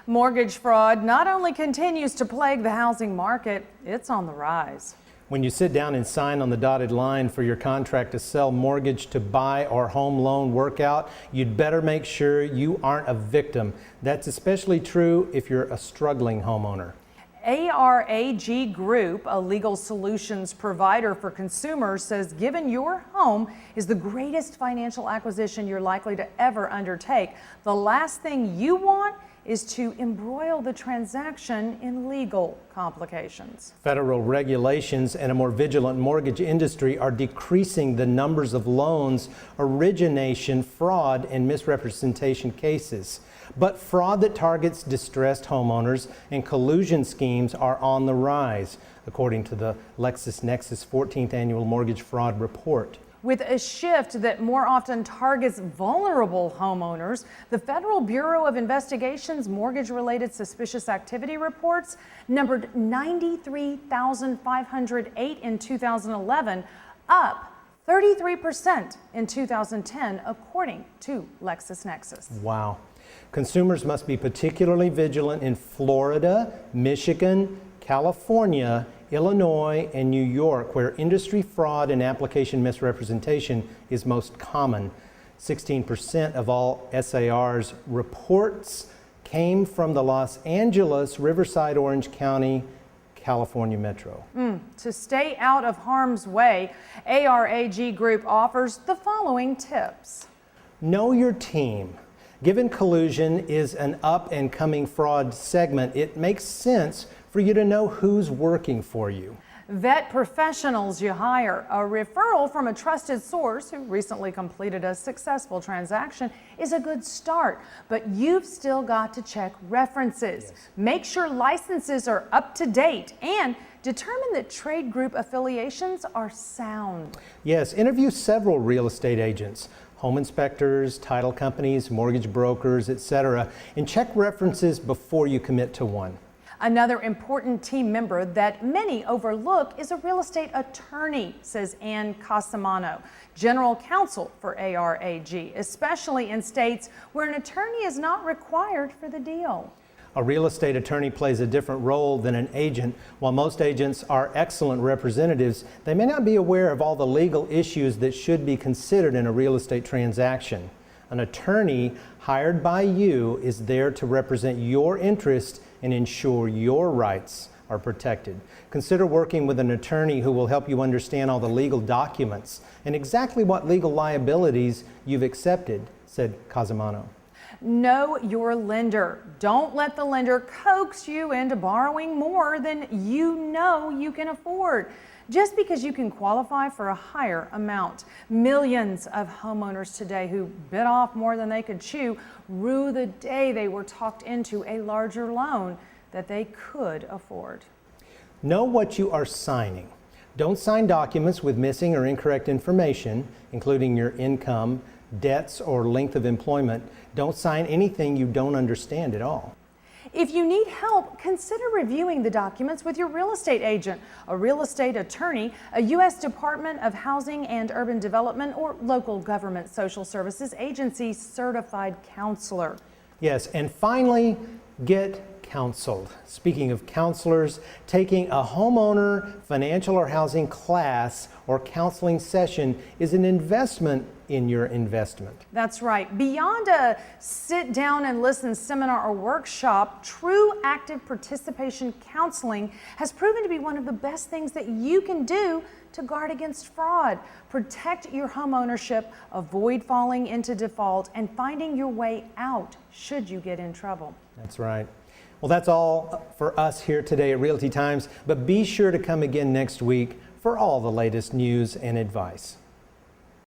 Mortgage fraud not only continues to plague the housing market, it's on the rise. When you sit down and sign on the dotted line for your contract to sell, mortgage to buy, or home loan workout, you'd better make sure you aren't a victim. That's especially true if you're a struggling homeowner. ARAG Group, a legal solutions provider for consumers, says given your home is the greatest financial acquisition you're likely to ever undertake, the last thing you want is to embroil the transaction in legal complications. Federal regulations and a more vigilant mortgage industry are decreasing the numbers of loans, origination, fraud, and misrepresentation cases. But fraud that targets distressed homeowners and collusion schemes are on the rise, according to the LexisNexis 14th Annual Mortgage Fraud Report. With a shift that more often targets vulnerable homeowners, the Federal Bureau of Investigation's mortgage-related suspicious activity reports numbered 93,508 in 2011, up 33% in 2010, according to LexisNexis. Wow. Consumers must be particularly vigilant in Florida, Michigan, California, Illinois, and New York, where industry fraud and application misrepresentation is most common. 16% of all SAR's reports came from the Los Angeles, Riverside, Orange County, California Metro. To stay out of harm's way, ARAG Group offers the following tips. Know your team. Given collusion is an up-and-coming fraud segment, it makes sense for you to know who's working for you. Vet professionals you hire. A referral from a trusted source who recently completed a successful transaction is a good start, but you've still got to check references. Yes. Make sure licenses are up to date and determine that trade group affiliations are sound. Yes, interview several real estate agents, home inspectors, title companies, mortgage brokers, etc., and check references before you commit to one. Another important team member that many overlook is a real estate attorney, says Ann Casamano, general counsel for ARAG, especially in states where an attorney is not required for the deal. A real estate attorney plays a different role than an agent. While most agents are excellent representatives, they may not be aware of all the legal issues that should be considered in a real estate transaction. An attorney hired by you is there to represent your interests and ensure your rights are protected. Consider working with an attorney who will help you understand all the legal documents and exactly what legal liabilities you've accepted, said Casamano. Know your lender. Don't let the lender coax you into borrowing more than you know you can afford, just because you can qualify for a higher amount. Millions of homeowners today who bit off more than they could chew rue the day they were talked into a larger loan that they could afford. Know what you are signing. Don't sign documents with missing or incorrect information, including your income, debts, or length of employment. Don't sign anything you don't understand at all. If you need help, consider reviewing the documents with your real estate agent, a real estate attorney, a U.S. Department of Housing and Urban Development, or local government social services agency certified counselor. Yes, and finally, get counseled. Speaking of counselors, taking a homeowner, financial or housing class or counseling session is an investment in your investment. That's right. Beyond a sit down and listen seminar or workshop, true active participation counseling has proven to be one of the best things that you can do to guard against fraud, protect your home ownership, avoid falling into default, and finding your way out should you get in trouble. That's right. Well, that's all for us here today at Realty Times, but be sure to come again next week for all the latest news and advice.